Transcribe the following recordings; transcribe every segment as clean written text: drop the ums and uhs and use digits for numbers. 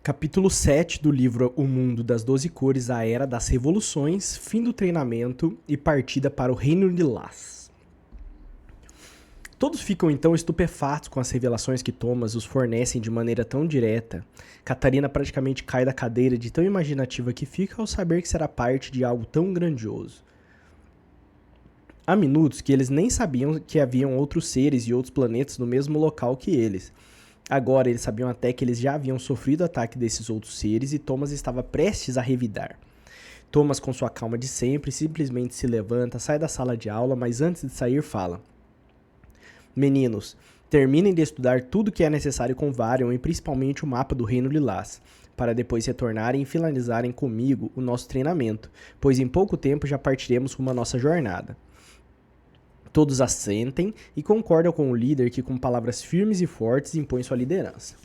Capítulo 7 do livro O Mundo das Doze Cores, a Era das Revoluções, fim do treinamento e partida para o Reino de Laz. Todos ficam então estupefatos com as revelações que Thomas os fornecem de maneira tão direta. Catarina praticamente cai da cadeira de tão imaginativa que fica ao saber que será parte de algo tão grandioso. Há minutos que eles nem sabiam que haviam outros seres e outros planetas no mesmo local que eles. Agora eles sabiam até que eles já haviam sofrido o ataque desses outros seres e Thomas estava prestes a revidar. Thomas, com sua calma de sempre, simplesmente se levanta, sai da sala de aula, mas antes de sair fala: Meninos, terminem de estudar tudo que é necessário com Varian e principalmente o mapa do Reino Lilás, para depois retornarem e finalizarem comigo o nosso treinamento, pois em pouco tempo já partiremos rumo à nossa jornada. Todos assentem e concordam com o líder que, com palavras firmes e fortes, impõe sua liderança.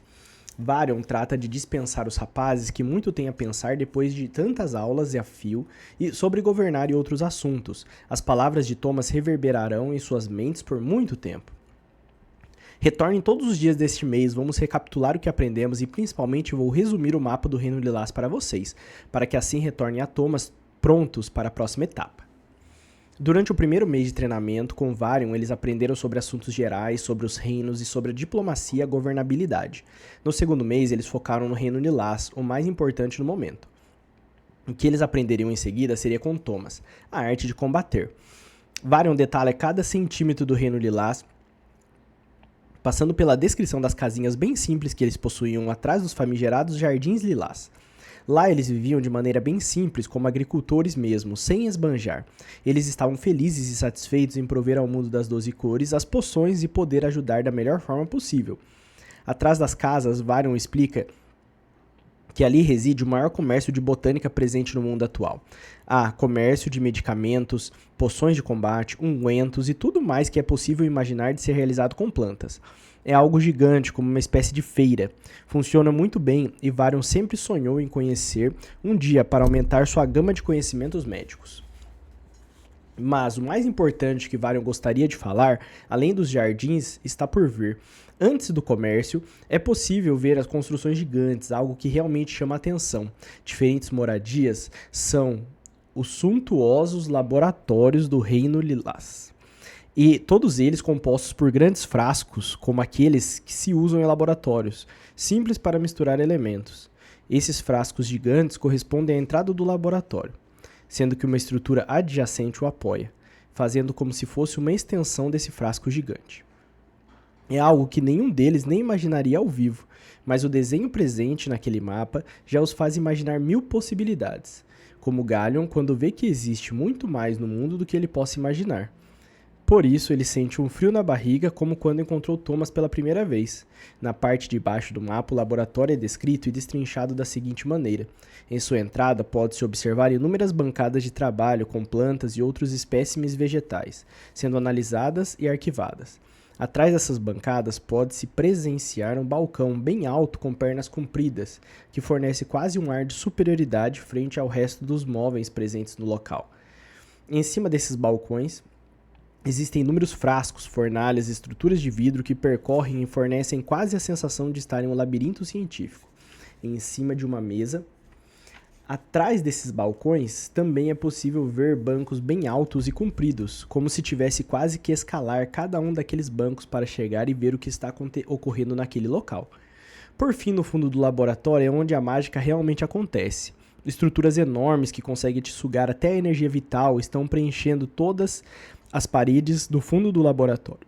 Varian trata de dispensar os rapazes que muito têm a pensar depois de tantas aulas e a fio e sobre governar e outros assuntos. As palavras de Thomas reverberarão em suas mentes por muito tempo. Retornem todos os dias deste mês, vamos recapitular o que aprendemos e principalmente vou resumir o mapa do Reino Lilás para vocês, para que assim retornem a Thomas prontos para a próxima etapa. Durante o primeiro mês de treinamento com Varian, eles aprenderam sobre assuntos gerais, sobre os reinos e sobre a diplomacia e a governabilidade. No segundo mês, eles focaram no Reino Lilás, o mais importante no momento. O que eles aprenderiam em seguida seria com Thomas, a arte de combater. Varian detalha cada centímetro do Reino Lilás, passando pela descrição das casinhas bem simples que eles possuíam atrás dos famigerados Jardins Lilás. Lá eles viviam de maneira bem simples, como agricultores mesmo, sem esbanjar. Eles estavam felizes e satisfeitos em prover ao mundo das 12 cores as poções e poder ajudar da melhor forma possível. Atrás das casas, Varian explica que ali reside o maior comércio de botânica presente no mundo atual. Há comércio de medicamentos, poções de combate, ungüentos e tudo mais que é possível imaginar de ser realizado com plantas. É algo gigante, como uma espécie de feira. Funciona muito bem e Varian sempre sonhou em conhecer um dia para aumentar sua gama de conhecimentos médicos. Mas o mais importante que Varian gostaria de falar, além dos jardins, está por vir. Antes do comércio, é possível ver as construções gigantes, algo que realmente chama a atenção. Diferentes moradias são os suntuosos laboratórios do Reino Lilás. E todos eles compostos por grandes frascos, como aqueles que se usam em laboratórios, simples para misturar elementos. Esses frascos gigantes correspondem à entrada do laboratório, sendo que uma estrutura adjacente o apoia, fazendo como se fosse uma extensão desse frasco gigante. É algo que nenhum deles nem imaginaria ao vivo, mas o desenho presente naquele mapa já os faz imaginar 1000 possibilidades, como Gallion quando vê que existe muito mais no mundo do que ele possa imaginar. Por isso, ele sente um frio na barriga como quando encontrou Thomas pela primeira vez. Na parte de baixo do mapa, o laboratório é descrito e destrinchado da seguinte maneira. Em sua entrada, pode-se observar inúmeras bancadas de trabalho com plantas e outros espécimes vegetais, sendo analisadas e arquivadas. Atrás dessas bancadas, pode-se presenciar um balcão bem alto com pernas compridas, que fornece quase um ar de superioridade frente ao resto dos móveis presentes no local. Em cima desses balcões, existem inúmeros frascos, fornalhas e estruturas de vidro que percorrem e fornecem quase a sensação de estar em um labirinto científico. Em cima de uma mesa, atrás desses balcões, também é possível ver bancos bem altos e compridos, como se tivesse quase que escalar cada um daqueles bancos para chegar e ver o que está ocorrendo naquele local. Por fim, no fundo do laboratório é onde a mágica realmente acontece. Estruturas enormes que conseguem te sugar até a energia vital estão preenchendo todas as paredes do fundo do laboratório.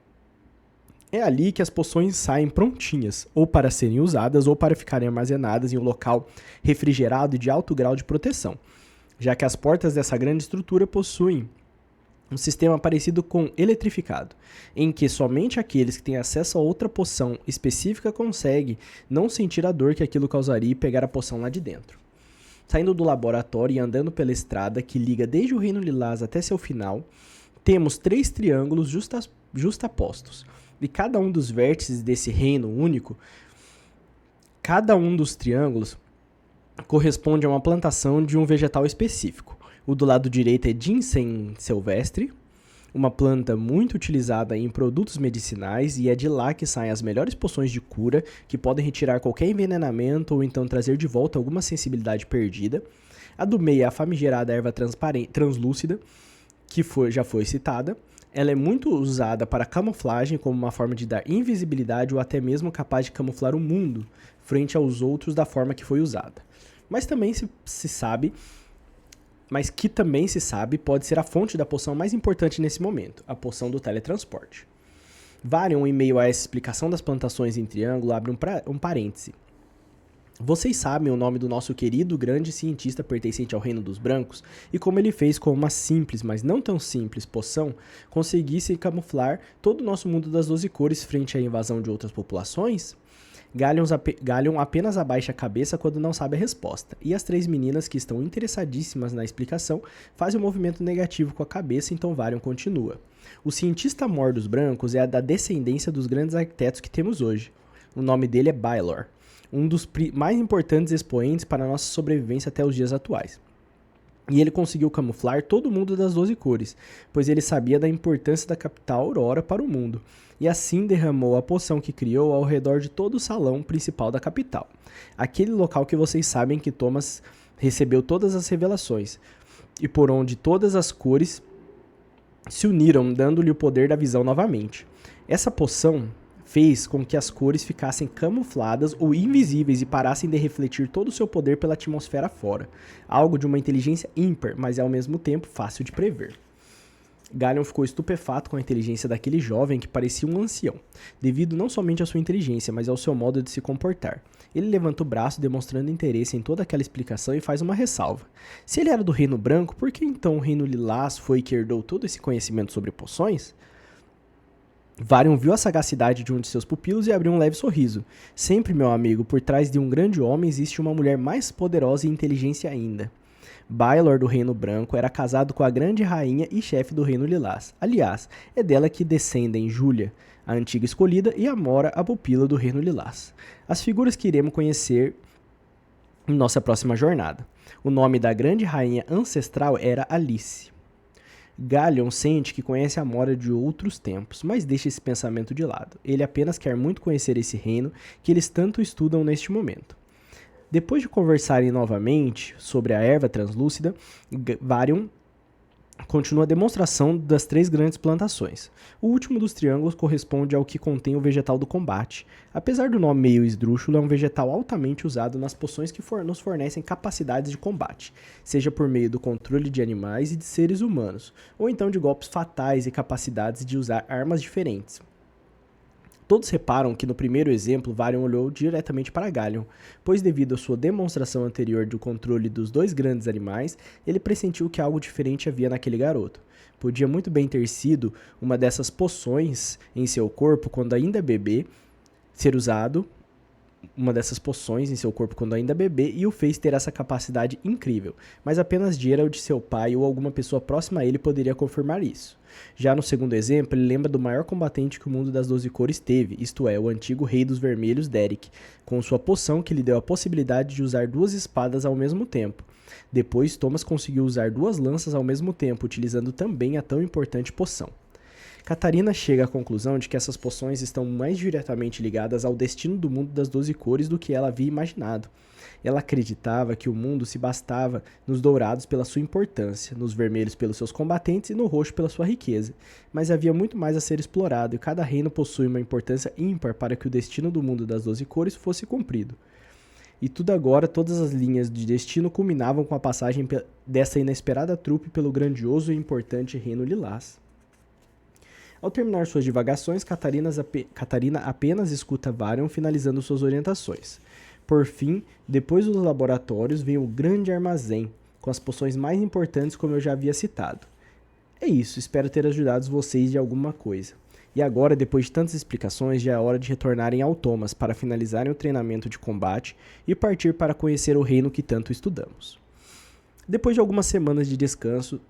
É ali que as poções saem prontinhas, ou para serem usadas ou para ficarem armazenadas em um local refrigerado e de alto grau de proteção, já que as portas dessa grande estrutura possuem um sistema parecido com eletrificado, em que somente aqueles que têm acesso a outra poção específica conseguem não sentir a dor que aquilo causaria e pegar a poção lá de dentro. Saindo do laboratório e andando pela estrada que liga desde o Reino Lilás até seu final, temos 3 triângulos justapostos, e cada um dos vértices desse reino único, cada um dos triângulos corresponde a uma plantação de um vegetal específico. O do lado direito é ginseng silvestre, uma planta muito utilizada em produtos medicinais e é de lá que saem as melhores poções de cura, que podem retirar qualquer envenenamento ou então trazer de volta alguma sensibilidade perdida. A do meio é a famigerada erva translúcida, que já foi citada. Ela é muito usada para camuflagem, como uma forma de dar invisibilidade ou até mesmo capaz de camuflar o mundo frente aos outros da forma que foi usada. Mas que também se sabe pode ser a fonte da poção mais importante nesse momento, a poção do teletransporte. Varian, em meio a essa explicação das plantações em triângulo, abre um parêntese. Vocês sabem o nome do nosso querido grande cientista pertencente ao Reino dos Brancos e como ele fez com uma simples, mas não tão simples, poção conseguisse camuflar todo o nosso mundo das 12 cores frente à invasão de outras populações? Galion apenas abaixa a cabeça quando não sabe a resposta, e as 3 meninas que estão interessadíssimas na explicação fazem um movimento negativo com a cabeça, então Varian continua. O cientista mor dos brancos é da descendência dos grandes arquitetos que temos hoje. O nome dele é Bylor, um dos mais importantes expoentes para a nossa sobrevivência até os dias atuais. E ele conseguiu camuflar todo o mundo das 12 cores, pois ele sabia da importância da capital Aurora para o mundo, e assim derramou a poção que criou ao redor de todo o salão principal da capital. Aquele local que vocês sabem que Thomas recebeu todas as revelações, e por onde todas as cores se uniram, dando-lhe o poder da visão novamente. Essa poção fez com que as cores ficassem camufladas ou invisíveis e parassem de refletir todo o seu poder pela atmosfera fora. Algo de uma inteligência ímpar, mas ao mesmo tempo fácil de prever. Galion ficou estupefato com a inteligência daquele jovem que parecia um ancião, devido não somente à sua inteligência, mas ao seu modo de se comportar. Ele levanta o braço, demonstrando interesse em toda aquela explicação e faz uma ressalva. Se ele era do Reino Branco, por que então o Reino Lilás foi que herdou todo esse conhecimento sobre poções? Varian viu a sagacidade de um de seus pupilos e abriu um leve sorriso. Sempre, meu amigo, por trás de um grande homem existe uma mulher mais poderosa e inteligente ainda. Bylor do Reino Branco era casado com a grande rainha e chefe do Reino Lilás. Aliás, é dela que descendem Júlia, a antiga escolhida, e Amora, a pupila do Reino Lilás. As figuras que iremos conhecer em nossa próxima jornada. O nome da grande rainha ancestral era Alice. Galion sente que conhece Amora de outros tempos, mas deixa esse pensamento de lado. Ele apenas quer muito conhecer esse reino que eles tanto estudam neste momento. Depois de conversarem novamente sobre a erva translúcida, Varian continua a demonstração das 3 grandes plantações. O último dos triângulos corresponde ao que contém o vegetal do combate. Apesar do nome meio esdrúxulo, é um vegetal altamente usado nas poções que nos fornecem capacidades de combate, seja por meio do controle de animais e de seres humanos, ou então de golpes fatais e capacidades de usar armas diferentes. Todos reparam que no primeiro exemplo, Varian olhou diretamente para Galion, pois devido à sua demonstração anterior do controle dos 2 grandes animais, ele pressentiu que algo diferente havia naquele garoto. Podia muito bem ter sido uma dessas poções em seu corpo quando ainda bebê, e o fez ter essa capacidade incrível, mas apenas Gerald, seu pai ou alguma pessoa próxima a ele poderia confirmar isso. Já no segundo exemplo, ele lembra do maior combatente que o mundo das 12 cores teve, isto é, o antigo rei dos vermelhos, Derek, com sua poção que lhe deu a possibilidade de usar 2 espadas ao mesmo tempo. Depois, Thomas conseguiu usar 2 lanças ao mesmo tempo, utilizando também a tão importante poção. Catarina chega à conclusão de que essas poções estão mais diretamente ligadas ao destino do mundo das 12 cores do que ela havia imaginado. Ela acreditava que o mundo se bastava nos dourados pela sua importância, nos vermelhos pelos seus combatentes e no roxo pela sua riqueza. Mas havia muito mais a ser explorado e cada reino possui uma importância ímpar para que o destino do mundo das 12 cores fosse cumprido. E tudo agora, todas as linhas de destino culminavam com a passagem dessa inesperada trupe pelo grandioso e importante Reino Lilás. Ao terminar suas divagações, Catarina apenas escuta Varian finalizando suas orientações. Por fim, depois dos laboratórios, vem o grande armazém, com as poções mais importantes como eu já havia citado. É isso, espero ter ajudado vocês de alguma coisa. E agora, depois de tantas explicações, já é hora de retornarem ao Thomas para finalizarem o treinamento de combate e partir para conhecer o reino que tanto estudamos. Depois de algumas semanas de descanso,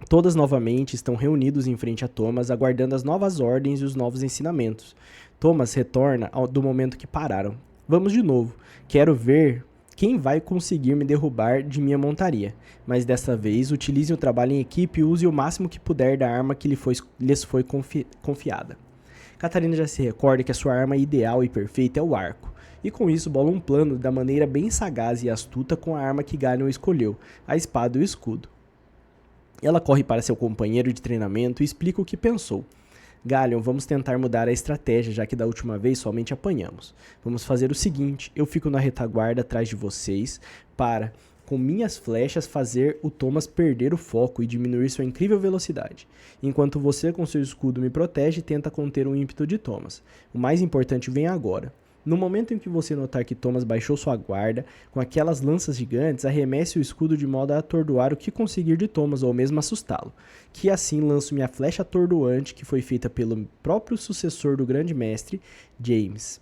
todas novamente estão reunidos em frente a Thomas, aguardando as novas ordens e os novos ensinamentos. Thomas retorna do momento que pararam. Vamos de novo. Quero ver Quem vai conseguir me derrubar de minha montaria? Mas desta vez, utilize o trabalho em equipe e use o máximo que puder da arma que lhes foi confiada. Catarina já se recorda que a sua arma ideal e perfeita é o arco, e com isso bola um plano da maneira bem sagaz e astuta com a arma que Galion escolheu, a espada e o escudo. Ela corre para seu companheiro de treinamento e explica o que pensou. Galion, vamos tentar mudar a estratégia, já que da última vez somente apanhamos. Vamos fazer o seguinte, eu fico na retaguarda atrás de vocês para, com minhas flechas, fazer o Thomas perder o foco e diminuir sua incrível velocidade, enquanto você com seu escudo me protege e tenta conter o ímpeto de Thomas. O mais importante vem agora. No momento em que você notar que Thomas baixou sua guarda, com aquelas lanças gigantes, arremesse o escudo de modo a atordoar o que conseguir de Thomas ou mesmo assustá-lo. Que assim lanço minha flecha atordoante, que foi feita pelo próprio sucessor do grande mestre, James.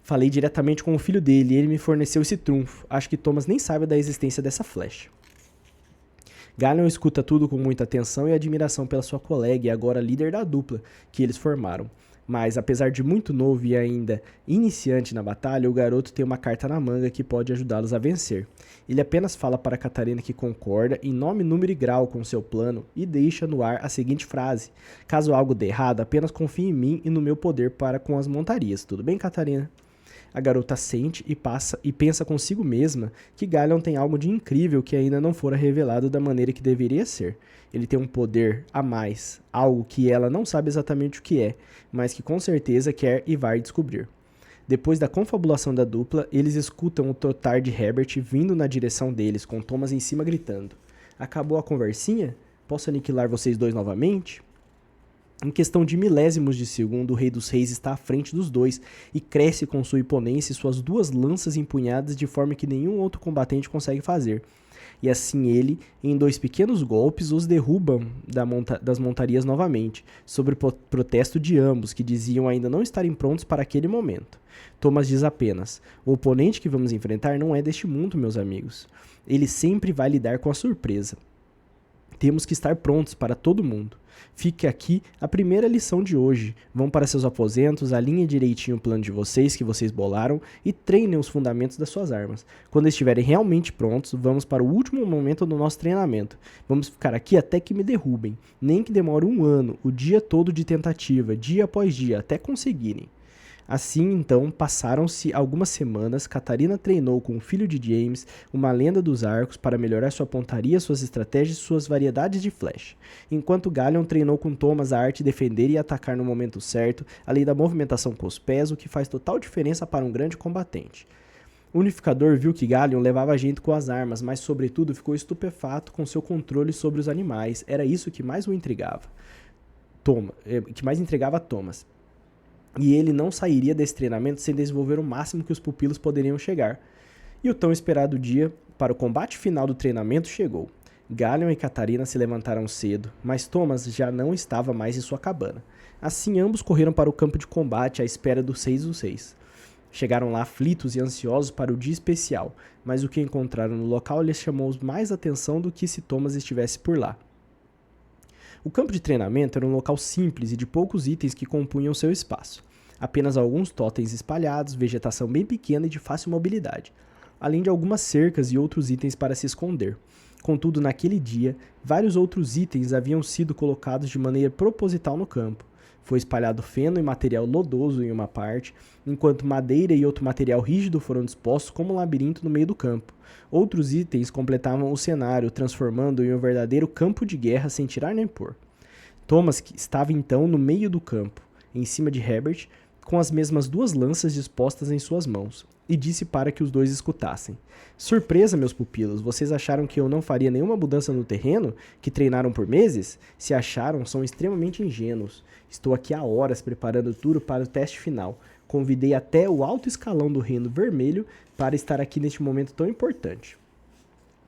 Falei diretamente com o filho dele e ele me forneceu esse trunfo. Acho que Thomas nem sabe da existência dessa flecha. Galion escuta tudo com muita atenção e admiração pela sua colega e agora líder da dupla que eles formaram. Mas, apesar de muito novo e ainda iniciante na batalha, o garoto tem uma carta na manga que pode ajudá-los a vencer. Ele apenas fala para Catarina que concorda em nome, número e grau com seu plano e deixa no ar a seguinte frase: caso algo dê errado, apenas confie em mim e no meu poder para com as montarias. Tudo bem, Catarina? A garota sente e pensa consigo mesma que Galion tem algo de incrível que ainda não fora revelado da maneira que deveria ser. Ele tem um poder a mais, algo que ela não sabe exatamente o que é, mas que com certeza quer e vai descobrir. Depois da confabulação da dupla, eles escutam o trotar de Herbert vindo na direção deles, com Thomas em cima gritando: acabou a conversinha? Posso aniquilar vocês dois novamente? Em questão de milésimos de segundo, o Rei dos Reis está à frente dos dois e cresce com sua imponência e suas duas lanças empunhadas de forma que nenhum outro combatente consegue fazer. E assim ele, em dois pequenos golpes, os derruba das montarias novamente, sob o protesto de ambos, que diziam ainda não estarem prontos para aquele momento. Thomas diz apenas: o oponente que vamos enfrentar não é deste mundo, meus amigos. Ele sempre vai lidar com a surpresa. Temos que estar prontos para todo mundo. Fique aqui a primeira lição de hoje. Vão para seus aposentos, alinhem direitinho o plano de vocês que vocês bolaram e treinem os fundamentos das suas armas. Quando estiverem realmente prontos, vamos para o último momento do nosso treinamento. Vamos ficar aqui até que me derrubem. Nem que demore 1 ano, o dia todo de tentativa, dia após dia, até conseguirem. Assim, então, passaram-se algumas semanas. Catarina treinou com o filho de James, uma lenda dos arcos, para melhorar sua pontaria, suas estratégias e suas variedades de flecha. Enquanto Galion treinou com Thomas a arte de defender e atacar no momento certo, além da movimentação com os pés, o que faz total diferença para um grande combatente. O unificador viu que Galion levava jeito com as armas, mas sobretudo ficou estupefato com seu controle sobre os animais. Era isso que mais o intrigava. A Thomas. E ele não sairia desse treinamento sem desenvolver o máximo que os pupilos poderiam chegar. E o tão esperado dia para o combate final do treinamento chegou. Galion e Catarina se levantaram cedo, mas Thomas já não estava mais em sua cabana. Assim, ambos correram para o campo de combate à espera dos 6 dos 6. Chegaram lá aflitos e ansiosos para o dia especial, mas o que encontraram no local lhes chamou mais atenção do que se Thomas estivesse por lá. O campo de treinamento era um local simples e de poucos itens que compunham seu espaço. Apenas alguns totens espalhados, vegetação bem pequena e de fácil mobilidade, além de algumas cercas e outros itens para se esconder. Contudo, naquele dia, vários outros itens haviam sido colocados de maneira proposital no campo. Foi espalhado feno e material lodoso em uma parte, enquanto madeira e outro material rígido foram dispostos como um labirinto no meio do campo. Outros itens completavam o cenário, transformando-o em um verdadeiro campo de guerra sem tirar nem pôr. Thomas estava então no meio do campo, em cima de Herbert, com as mesmas 2 lanças dispostas em suas mãos, e disse para que os dois escutassem. Surpresa, meus pupilos, vocês acharam que eu não faria nenhuma mudança no terreno, que treinaram por meses? Se acharam, são extremamente ingênuos. Estou aqui há horas preparando tudo para o teste final. Convidei até o alto escalão do Reino Vermelho para estar aqui neste momento tão importante.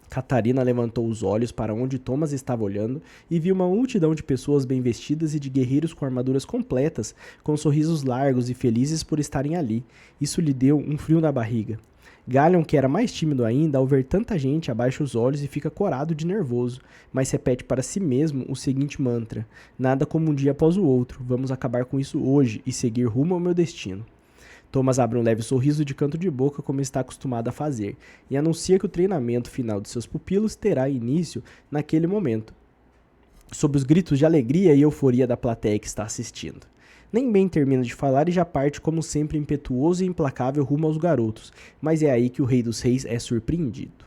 Catarina levantou os olhos para onde Thomas estava olhando e viu uma multidão de pessoas bem vestidas e de guerreiros com armaduras completas, com sorrisos largos e felizes por estarem ali. Isso lhe deu um frio na barriga. Galion, que era mais tímido ainda, ao ver tanta gente, abaixa os olhos e fica corado de nervoso, mas repete para si mesmo o seguinte mantra: nada como um dia após o outro, vamos acabar com isso hoje e seguir rumo ao meu destino. Thomas abre um leve sorriso de canto de boca, como está acostumado a fazer, e anuncia que o treinamento final de seus pupilos terá início naquele momento, sob os gritos de alegria e euforia da plateia que está assistindo. Nem bem termina de falar e já parte como sempre impetuoso e implacável rumo aos garotos, mas é aí que o Rei dos Reis é surpreendido.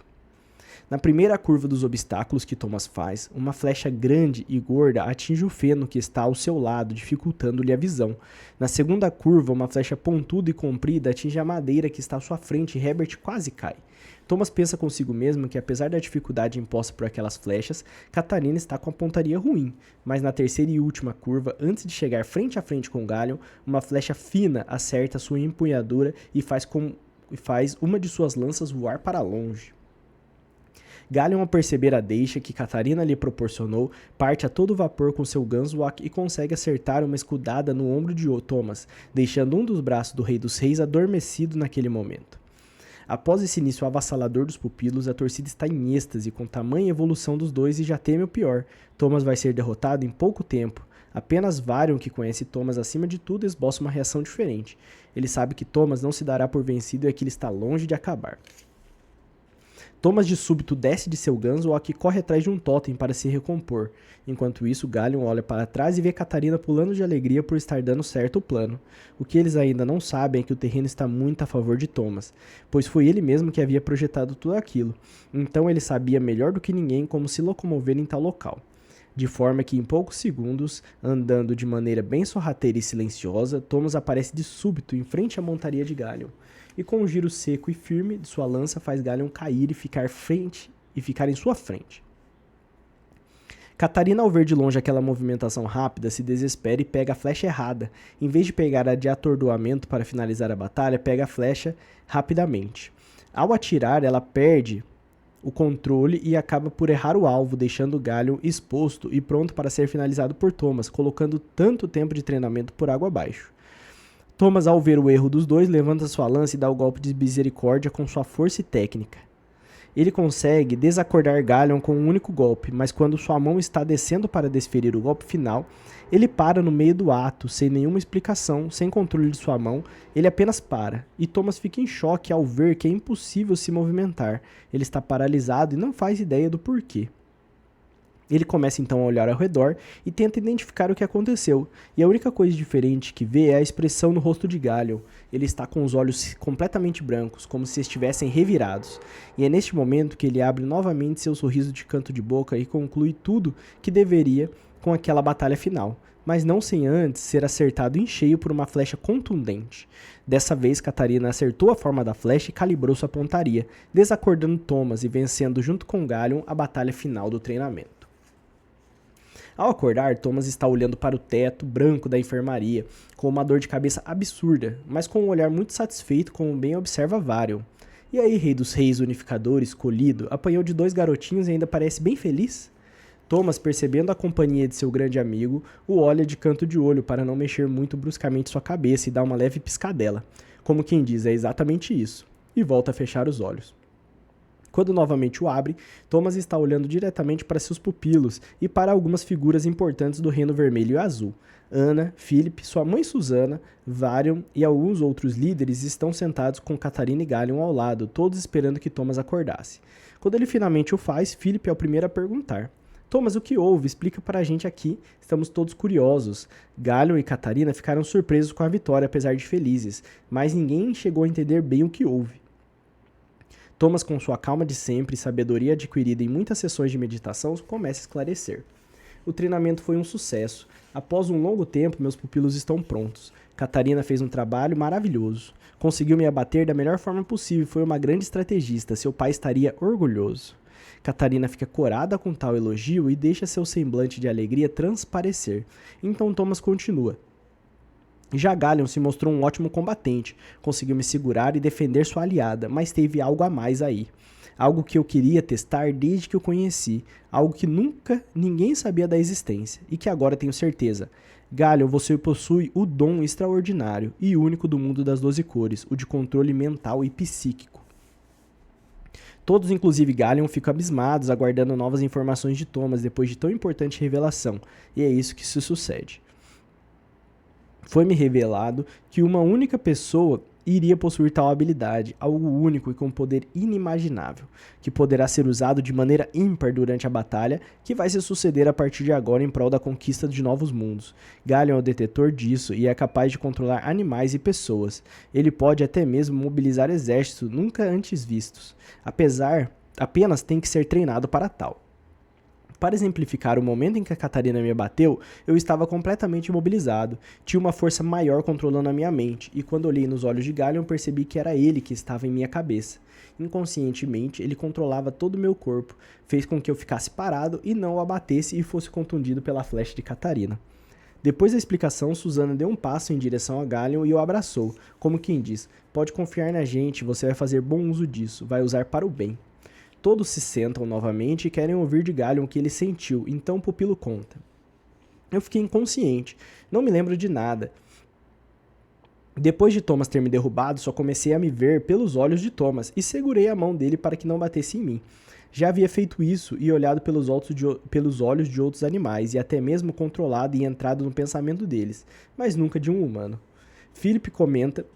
Na primeira curva dos obstáculos que Thomas faz, uma flecha grande e gorda atinge o feno que está ao seu lado, dificultando-lhe a visão. Na segunda curva, uma flecha pontuda e comprida atinge a madeira que está à sua frente e Herbert quase cai. Thomas pensa consigo mesmo que, apesar da dificuldade imposta por aquelas flechas, Catarina está com a pontaria ruim, mas na terceira e última curva, antes de chegar frente a frente com Galion, uma flecha fina acerta sua empunhadura e faz uma de suas lanças voar para longe. Galion, ao perceber a deixa que Catarina lhe proporcionou, parte a todo vapor com seu Gunsword e consegue acertar uma escudada no ombro de Thomas, deixando um dos braços do Rei dos Reis adormecido naquele momento. Após esse início avassalador dos pupilos, a torcida está em êxtase com tamanha evolução dos dois e já teme o pior. Thomas vai ser derrotado em pouco tempo. Apenas Varian, que conhece Thomas acima de tudo, esboça uma reação diferente. Ele sabe que Thomas não se dará por vencido e que ele está longe de acabar. Thomas de súbito desce de seu Gunsword e corre atrás de um totem para se recompor. Enquanto isso, Galion olha para trás e vê Catarina pulando de alegria por estar dando certo o plano. O que eles ainda não sabem é que o terreno está muito a favor de Thomas, pois foi ele mesmo que havia projetado tudo aquilo. Então ele sabia melhor do que ninguém como se locomover em tal local. De forma que em poucos segundos, andando de maneira bem sorrateira e silenciosa, Thomas aparece de súbito em frente à montaria de Galion. E com um giro seco e firme de sua lança faz Galion cair e ficar em sua frente. Catarina, ao ver de longe aquela movimentação rápida, se desespera e pega a flecha errada. Em vez de pegar a de atordoamento para finalizar a batalha, pega a flecha rapidamente. Ao atirar, ela perde o controle e acaba por errar o alvo, deixando Galion exposto e pronto para ser finalizado por Thomas, colocando tanto tempo de treinamento por água abaixo. Thomas, ao ver o erro dos dois, levanta sua lança e dá o golpe de misericórdia com sua força e técnica. Ele consegue desacordar Galion com um único golpe, mas quando sua mão está descendo para desferir o golpe final, ele para no meio do ato, sem nenhuma explicação, sem controle de sua mão, ele apenas para, e Thomas fica em choque ao ver que é impossível se movimentar. Ele está paralisado e não faz ideia do porquê. Ele começa então a olhar ao redor e tenta identificar o que aconteceu, e a única coisa diferente que vê é a expressão no rosto de Galion. Ele está com os olhos completamente brancos, como se estivessem revirados, e é neste momento que ele abre novamente seu sorriso de canto de boca e conclui tudo que deveria com aquela batalha final, mas não sem antes ser acertado em cheio por uma flecha contundente. Dessa vez, Catarina acertou a forma da flecha e calibrou sua pontaria, desacordando Thomas e vencendo junto com Galion a batalha final do treinamento. Ao acordar, Thomas está olhando para o teto branco da enfermaria, com uma dor de cabeça absurda, mas com um olhar muito satisfeito, como bem observa Varian. E aí, Rei dos Reis unificador escolhido, apanhou de 2 garotinhos e ainda parece bem feliz? Thomas, percebendo a companhia de seu grande amigo, o olha de canto de olho para não mexer muito bruscamente sua cabeça e dá uma leve piscadela, como quem diz, é exatamente isso, e volta a fechar os olhos. Quando novamente o abre, Thomas está olhando diretamente para seus pupilos e para algumas figuras importantes do Reino Vermelho e Azul. Anna, Philip, sua mãe Susana, Varian e alguns outros líderes estão sentados com Catarina e Galion ao lado, todos esperando que Thomas acordasse. Quando ele finalmente o faz, Philip é o primeiro a perguntar. Thomas, o que houve? Explica para a gente aqui. Estamos todos curiosos. Galion e Catarina ficaram surpresos com a vitória, apesar de felizes, mas ninguém chegou a entender bem o que houve. Thomas, com sua calma de sempre e sabedoria adquirida em muitas sessões de meditação, começa a esclarecer. O treinamento foi um sucesso. Após um longo tempo, meus pupilos estão prontos. Catarina fez um trabalho maravilhoso. Conseguiu me abater da melhor forma possível e foi uma grande estrategista. Seu pai estaria orgulhoso. Catarina fica corada com tal elogio e deixa seu semblante de alegria transparecer. Então Thomas continua. Já Galion se mostrou um ótimo combatente, conseguiu me segurar e defender sua aliada, mas teve algo a mais aí. Algo que eu queria testar desde que o conheci, algo que nunca ninguém sabia da existência, e que agora tenho certeza. Galion, você possui o dom extraordinário e único do mundo das 12 cores, o de controle mental e psíquico. Todos, inclusive Galion, ficam abismados, aguardando novas informações de Thomas depois de tão importante revelação, e é isso que se sucede. Foi-me revelado que uma única pessoa iria possuir tal habilidade, algo único e com poder inimaginável, que poderá ser usado de maneira ímpar durante a batalha que vai se suceder a partir de agora em prol da conquista de novos mundos. Galleon é o detetor disso e é capaz de controlar animais e pessoas. Ele pode até mesmo mobilizar exércitos nunca antes vistos. Apenas tem que ser treinado para tal. Para exemplificar o momento em que a Catarina me abateu, eu estava completamente imobilizado. Tinha uma força maior controlando a minha mente, e quando olhei nos olhos de Galleon, percebi que era ele que estava em minha cabeça. Inconscientemente, ele controlava todo o meu corpo, fez com que eu ficasse parado e não o abatesse e fosse contundido pela flecha de Catarina. Depois da explicação, Susana deu um passo em direção a Galleon e o abraçou, como quem diz: "Pode confiar na gente, você vai fazer bom uso disso, vai usar para o bem." Todos se sentam novamente e querem ouvir de Galleon o que ele sentiu, então o pupilo conta. Eu fiquei inconsciente, não me lembro de nada. Depois de Thomas ter me derrubado, só comecei a me ver pelos olhos de Thomas e segurei a mão dele para que não batesse em mim. Já havia feito isso e olhado pelos olhos de outros animais e até mesmo controlado e entrado no pensamento deles, mas nunca de um humano. Philip comenta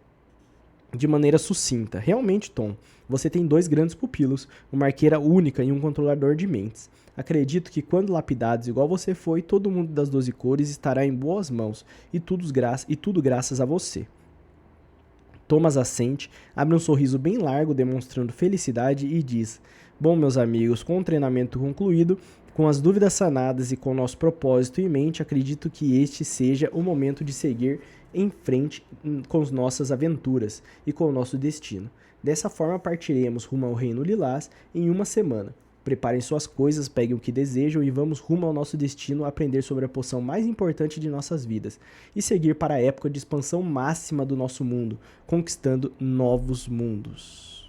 de maneira sucinta: "Realmente, Tom, você tem 2 grandes pupilos, uma arqueira única e um controlador de mentes. Acredito que quando lapidados igual você foi, todo mundo das 12 cores estará em boas mãos, e tudo graças a você." Thomas assente, abre um sorriso bem largo demonstrando felicidade e diz: "Bom, meus amigos, com o treinamento concluído, com as dúvidas sanadas e com o nosso propósito em mente, acredito que este seja o momento de seguir em frente com as nossas aventuras e com o nosso destino. Dessa forma partiremos rumo ao Reino Lilás em uma semana. Preparem suas coisas, peguem o que desejam e vamos rumo ao nosso destino aprender sobre a poção mais importante de nossas vidas e seguir para a época de expansão máxima do nosso mundo, conquistando novos mundos."